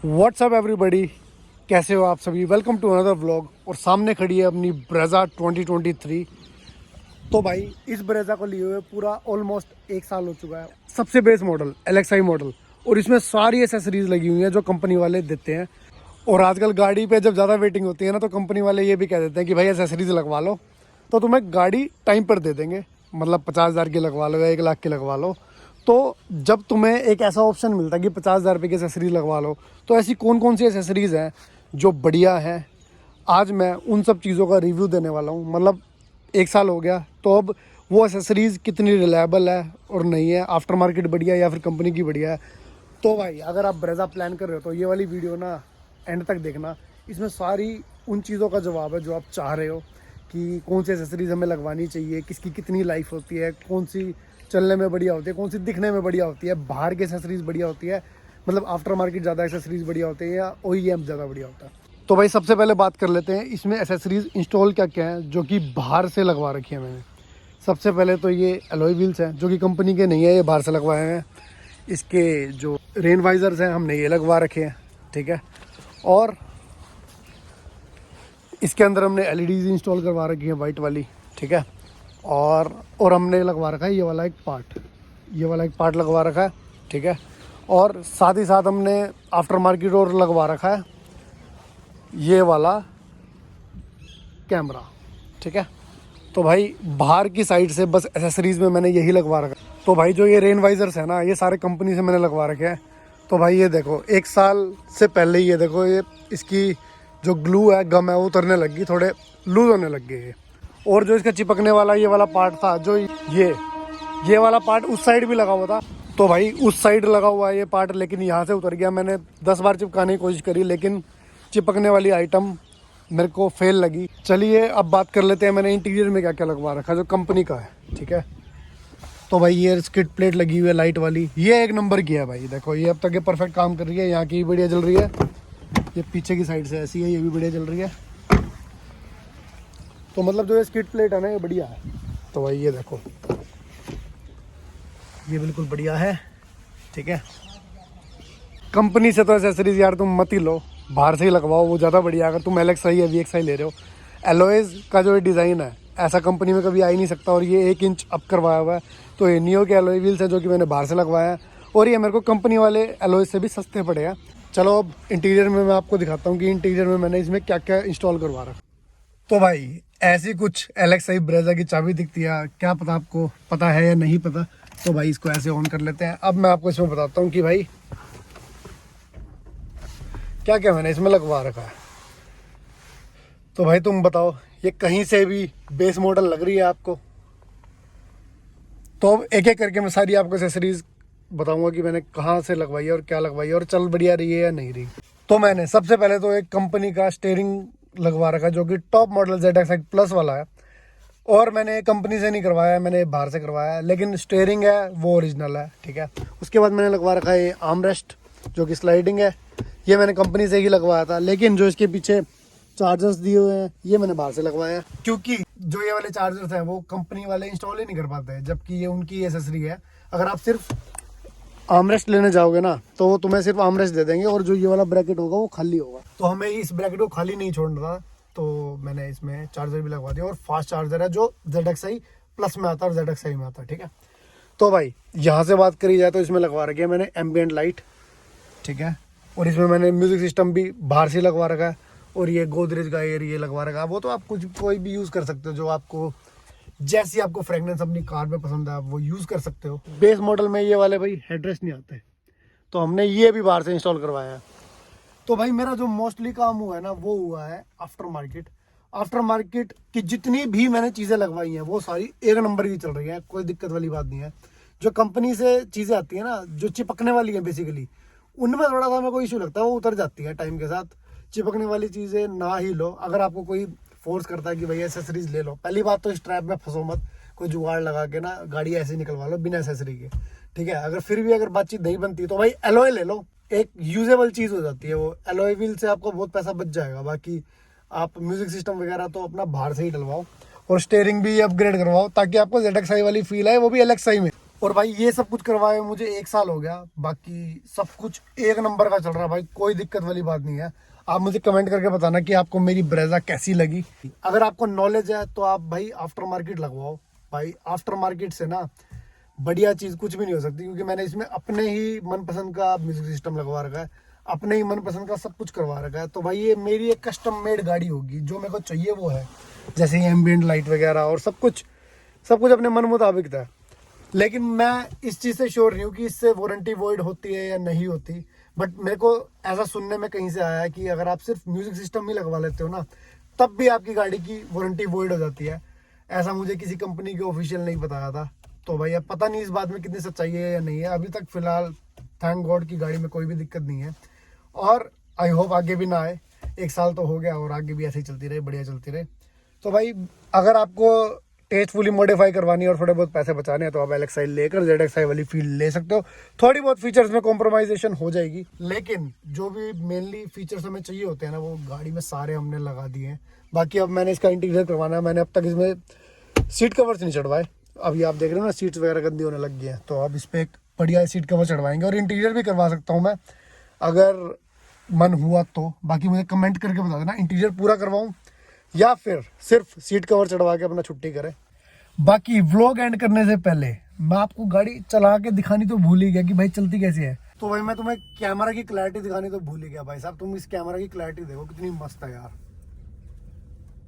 WhatsApp everybody, कैसे हो आप सभी। Welcome to another vlog. और सामने खड़ी है अपनी ब्रेजा 2023। तो भाई इस ब्रेजा को लिए हुए पूरा ऑलमोस्ट 1 साल हो चुका है। सबसे बेस मॉडल LXi मॉडल, और इसमें सारी एसेसरीज लगी हुई हैं जो कंपनी वाले देते हैं। और आजकल गाड़ी पे जब ज़्यादा वेटिंग होती है ना, तो कंपनी वाले ये भी कह देते हैं कि भाई एसेसरीज लगवा लो तो तुम्हें गाड़ी टाइम पर दे देंगे। मतलब 50,000 की लगवा लो या 1 लाख की लगवा लो। तो जब तुम्हें एक ऐसा ऑप्शन मिलता है कि 50,000 रुपये की एसेसरीज लगवा लो, तो ऐसी कौन कौन सी एसेसरीज़ हैं जो बढ़िया हैं, आज मैं उन सब चीज़ों का रिव्यू देने वाला हूँ। मतलब 1 साल हो गया, तो अब वो एसेसरीज़ कितनी रिलायबल है और नहीं है, आफ्टर मार्केट बढ़िया या फिर कंपनी की बढ़िया है। तो भाई अगर आप ब्रेजा प्लान कर रहे हो तो ये वाली वीडियो ना एंड तक देखना। इसमें सारी उन चीज़ों का जवाब है जो आप चाह रहे हो कि कौन सी एसेसरीज़ हमें लगवानी चाहिए, किसकी कितनी लाइफ होती है, कौन सी चलने में बढ़िया होती है, कौन सी दिखने में बढ़िया होती है, बाहर की एसेसरीज़ बढ़िया होती है, मतलब आफ्टर मार्केट ज़्यादा एसेसरीज़ बढ़िया होती है या OEM ज़्यादा बढ़िया होता है। तो भाई सबसे पहले बात कर लेते हैं इसमें एसेसरीज़ इंस्टॉल क्या क्या है जो कि बाहर से लगवा रखी है मैंने। सबसे पहले तो ये एलॉय व्हील्स हैं जो कि कंपनी के नहीं है, ये बाहर से लगवाए हैं। इसके जो रेन वाइजर्स हैं हमने ये लगवा रखे हैं, ठीक है। और इसके अंदर हमने LEDs इंस्टॉल करवा रखी है वाइट वाली, ठीक है। और हमने लगवा रखा है ये वाला एक पार्ट लगवा रखा है, ठीक है। और साथ ही साथ हमने आफ्टर मार्केट और लगवा रखा है ये वाला कैमरा, ठीक है। तो भाई बाहर की साइड से बस एसेसरीज़ में मैंने यही लगवा रखा है। तो भाई जो ये रेन वाइजर्स है ना, ये सारे कंपनी से मैंने लगवा रखे हैं। तो भाई ये देखो 1 साल से पहले ही ये देखो, ये इसकी जो ग्लू है, गम है, वो उतरने लग गई, थोड़े लूज होने लग गए। और जो इसका चिपकने वाला ये वाला पार्ट था, जो ये वाला पार्ट उस साइड भी लगा हुआ था। तो भाई उस साइड लगा हुआ है ये पार्ट, लेकिन यहाँ से उतर गया। मैंने 10 बार चिपकाने की कोशिश करी, लेकिन चिपकने वाली आइटम मेरे को फेल लगी। चलिए अब बात कर लेते हैं मैंने इंटीरियर में क्या क्या लगवा रखा जो कंपनी का है, ठीक है। तो भाई ये स्किड प्लेट लगी हुई है लाइट वाली, ये 1 नंबर की है भाई। देखो ये अब तक ये परफेक्ट काम कर रही है, यहाँ की बढ़िया चल रही है। ये पीछे की साइड से ऐसी है, ये भी बढ़िया चल रही है। तो मतलब जो ये स्किड प्लेट है ना, ये बढ़िया है। तो भाई ये देखो, ये बिल्कुल बढ़िया है, ठीक है। कंपनी से तो एसेसरीज यार तुम मत ही लो, बाहर से ही लगवाओ, वो ज़्यादा बढ़िया। अगर तुम LXi या VXi ले रहे हो, एलॉयज़ का जो डिज़ाइन है ऐसा कंपनी में कभी आ ही नहीं सकता। और ये 1 इंच अप करवाया हुआ है। तो ये नियो के एलॉय व्हील्स है जो कि मैंने बाहर से लगवाया है, और ये मेरे को कंपनी वाले एलॉय से भी सस्ते पड़े हैं। चलो अब इंटीरियर में मैं आपको दिखाता हूँ कि इंटीरियर में मैंने इसमें क्या क्या इंस्टॉल करवा रखा। तो भाई ऐसी कुछ LXi ब्रेजा की चाबी दिखती है, क्या पता आपको पता है या नहीं पता। तो भाई इसको ऐसे ऑन कर लेते हैं। अब मैं आपको इसमें बताता हूँ कि भाई क्या क्या मैंने इसमें लगवा रखा है। तो भाई तुम बताओ, ये कहीं से भी बेस मॉडल लग रही है आपको? तो अब एक एक करके मैं सारी आपको एसेसरीज बताऊंगा कि मैंने कहाँ से लगवाई है और क्या लगवाई है और चल बढ़िया रही है या नहीं रही। तो मैंने सबसे पहले तो एक कंपनी का स्टीयरिंग लगवा रखा जो कि टॉप मॉडल ZXi प्लस वाला है। और मैंने कंपनी से नहीं करवाया है, मैंने बाहर से करवाया है, लेकिन स्टीयरिंग है वो ओरिजिनल है, ठीक है। उसके बाद मैंने लगवा रखा है आर्मरेस्ट जो कि स्लाइडिंग है, ये मैंने कंपनी से ही लगवाया था। लेकिन जो इसके पीछे चार्जर्स दिए हुए हैं ये मैंने बाहर से लगवाया है, क्योंकि जो ये वाले चार्जर्स हैं वो कंपनी वाले इंस्टॉल ही नहीं कर पाते हैं, जबकि ये उनकी एसेसरी है। अगर आप सिर्फ आर्मरेस्ट लेने जाओगे ना, तो वो तुम्हें सिर्फ आर्मरेस्ट दे देंगे और जो ये वाला ब्रैकेट होगा वो खाली होगा। तो हमें इस ब्रैकेट को खाली नहीं छोड़ना था, तो मैंने इसमें चार्जर भी लगवा दिया। और फास्ट चार्जर है जो ZXi प्लस में आता है और ZXi में आता है, ठीक है। तो भाई यहाँ से बात करी जाए तो इसमें लगवा रखी है मैंने एम्बिएंट लाइट, ठीक है। और इसमें मैंने म्यूजिक सिस्टम भी बाहर से लगवा रखा है। और ये गोदरेज का एयर ये लगवा रखा है। वो तो आप कुछ कोई भी यूज़ कर सकते हो, जो आपको जैसी आपको फ्रेगनेंस अपनी कार में पसंद है आप वो यूज़ कर सकते हो। बेस मॉडल में ये वाले भाई हेडरेस्ट नहीं आते, तो हमने ये भी बाहर से इंस्टॉल करवाया है। तो भाई मेरा जो मोस्टली काम हुआ है ना, वो हुआ है आफ्टर मार्केट की जितनी भी मैंने चीज़ें लगवाई हैं वो सारी 1 नंबर की चल रही है, कोई दिक्कत वाली बात नहीं है। जो कंपनी से चीज़ें आती है ना, जो चिपकने वाली है बेसिकली, उनमें थोड़ा सा मेरे को इशू लगता है, वो उतर जाती है टाइम के साथ। चिपकने वाली चीज़ें ना ही लो। अगर आपको कोई फोर्स करता है कि भाई एसेसरीज ले लो, पहली बात तो स्ट्रैप में फंसो मत, कोई जुगाड़ लगा के ना गाड़ी ऐसे निकलवा लो बिना एसेसरी के, ठीक है। अगर फिर भी अगर बातचीत नहीं बनती तो भाई एलॉय ले लो, एक यूजेबल चीज़ हो जाती है वो। एलॉय व्हील से आपको बहुत पैसा बच जाएगा। बाकी आप म्यूजिक सिस्टम वगैरह तो अपना बाहर से ही डलवाओ, और स्टीयरिंग भी अपग्रेड करवाओ ताकि आपको ZXi वाली फील आए, वो भी LXi में। और भाई ये सब कुछ करवाए मुझे 1 साल हो गया, बाकी सब कुछ एक नंबर का चल रहा है भाई, कोई दिक्कत वाली बात नहीं है। आप मुझे कमेंट करके बताना कि आपको मेरी ब्रेजा कैसी लगी। अगर आपको नॉलेज है तो आप भाई आफ्टर मार्केट लगवाओ भाई, आफ्टर मार्केट से ना बढ़िया चीज़ कुछ भी नहीं हो सकती, क्योंकि मैंने इसमें अपने ही मनपसंद का म्यूजिक सिस्टम लगवा रखा है, अपने ही मनपसंद का सब कुछ करवा रखा है। तो भाई ये मेरी एक कस्टम मेड गाड़ी होगी, जो मेरे को चाहिए वो है, जैसे एम्बियंट लाइट वगैरह और सब कुछ अपने मन मुताबिक था। लेकिन मैं इस चीज़ से श्योर नहीं हूँ कि इससे वारंटी वॉइड होती है या नहीं होती, बट मेरे को ऐसा सुनने में कहीं से आया है कि अगर आप सिर्फ म्यूजिक सिस्टम ही लगवा लेते हो ना, तब भी आपकी गाड़ी की वारंटी वॉइड हो जाती है। ऐसा मुझे किसी कंपनी के ऑफिशियल नहीं बताया था, तो भाई अब पता नहीं इस बात में कितनी सच्चाई है या नहीं है। अभी तक फिलहाल थैंक गॉड की गाड़ी में कोई भी दिक्कत नहीं है, और आई होप आगे भी ना आए। 1 साल तो हो गया और आगे भी ऐसे ही चलती रहे, बढ़िया चलती रहे। तो भाई अगर आपको टेस्टफुली मॉडिफाई करवानी है और थोड़े बहुत पैसे बचाने हैं तो आप LXi लेकर ZXi वाली फील्ड ले सकते हो। थोड़ी बहुत फीचर्स में कॉम्प्रोमाइजेशन हो जाएगी, लेकिन जो भी मेनली फीचर्स हमें चाहिए होते हैं ना, वो गाड़ी में सारे हमने लगा दिए हैं। बाकी अब मैंने इसका इंटीरियर करवाना है। मैंने अब तक इसमें सीट कवर्स नहीं चढ़वाए, अभी आप देख रहे हो ना सीट्स वगैरह गंदी होने लग गई हैं, तो अब इस पर एक बढ़िया सीट कवर चढ़वाएंगे और इंटीरियर भी करवा सकता हूँ मैं अगर मन हुआ तो। बाकी मुझे कमेंट करके बता देना इंटीरियर पूरा करवाऊँ या फिर सिर्फ सीट कवर चढ़वा के अपना छुट्टी करें। बाकी व्लॉग एंड करने से पहले मैं आपको गाड़ी चला के दिखानी तो भूल ही गया कि भाई चलती कैसी है। तो भाई मैं तुम्हें कैमरा की क्लैरिटी दिखानी तो भूल ही गया भाई साहब। तुम इस कैमरा की क्लैरिटी देखो कितनी मस्त है यार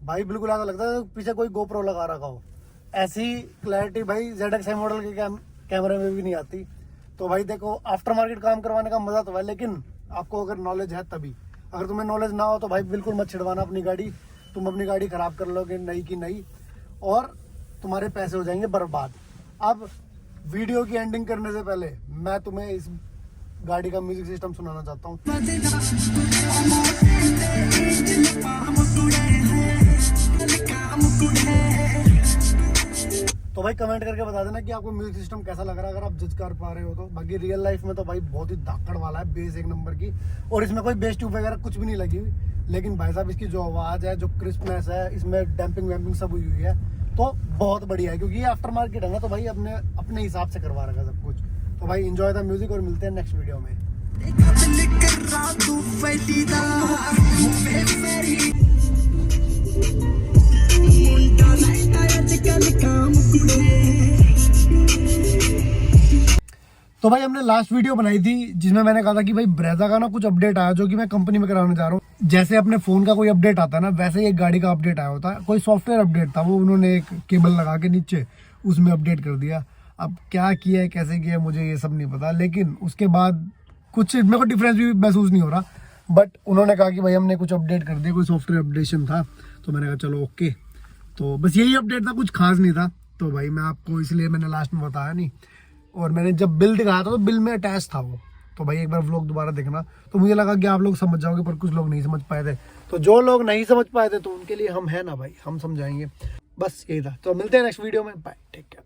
भाई, बिल्कुल ऐसा लगता है पीछे कोई गोप्रो लगा रखा हो। ऐसी क्लैरिटी भाई ZXi मॉडल के कैमरे में भी नहीं आती। तो भाई देखो आफ्टर मार्केट काम करवाने का मजा तो है, लेकिन आपको अगर नॉलेज है तभी। अगर तुम्हें नॉलेज ना हो तो भाई बिल्कुल मत छिड़वाना अपनी गाड़ी, तुम अपनी गाड़ी खराब कर लोगे नई की नई, और तुम्हारे पैसे हो जाएंगे बर्बाद। अब वीडियो की एंडिंग करने से पहले मैं तुम्हें इस गाड़ी का म्यूजिक सिस्टम सुनाना चाहता हूँ। तो भाई कमेंट करके बता देना कि आपको म्यूजिक सिस्टम कैसा लग रहा है, अगर आप जज कर पा रहे हो तो। बाकी रियल लाइफ में तो भाई बहुत ही धाकड़ वाला है, बेस एक नंबर की, और इसमें कोई बेस ट्यूब वगैरह कुछ भी नहीं लगी हुई। लेकिन भाई साहब इसकी जो आवाज़ है, जो क्रिस्पनेस है, इसमें डैम्पिंग वैम्पिंग सब हुई हुई है, तो बहुत बढ़िया है। क्योंकि ये आफ्टर मार्केट है ना, तो भाई अपने हिसाब से करवा रखा सब कुछ। तो भाई एंजॉय द म्यूजिक और मिलते हैं नेक्स्ट वीडियो में। तो भाई हमने लास्ट वीडियो बनाई थी जिसमें मैंने कहा था कि भाई ब्रेजा का ना कुछ अपडेट आया जो कि मैं कंपनी में कराने जा रहा हूँ। जैसे अपने फोन का कोई अपडेट आता है ना, वैसे ही एक गाड़ी का अपडेट आया होता है। कोई सॉफ्टवेयर अपडेट था, वो उन्होंने एक केबल लगा के नीचे उसमें अपडेट कर दिया। अब क्या किया है कैसे किया है मुझे ये सब नहीं पता, लेकिन उसके बाद कुछ मेरे को डिफरेंस भी महसूस नहीं हो रहा। बट उन्होंने कहा कि भाई हमने कुछ अपडेट कर दिया, कोई सॉफ्टवेयर अपडेशन था। तो मैंने कहा चलो ओके, तो बस यही अपडेट था, कुछ खास नहीं था। तो भाई मैं आपको इसलिए मैंने लास्ट में बताया नहीं, और मैंने जब बिल दिखाया था तो बिल में अटैच था वो। तो भाई एक बार व्लॉग दोबारा देखना। तो मुझे लगा कि आप लोग समझ जाओगे, पर कुछ लोग नहीं समझ पाए थे। तो जो लोग नहीं समझ पाए थे तो उनके लिए हम है ना भाई, हम समझाएंगे। बस यही था। तो मिलते हैं नेक्स्ट वीडियो में, बाय, टेक केयर।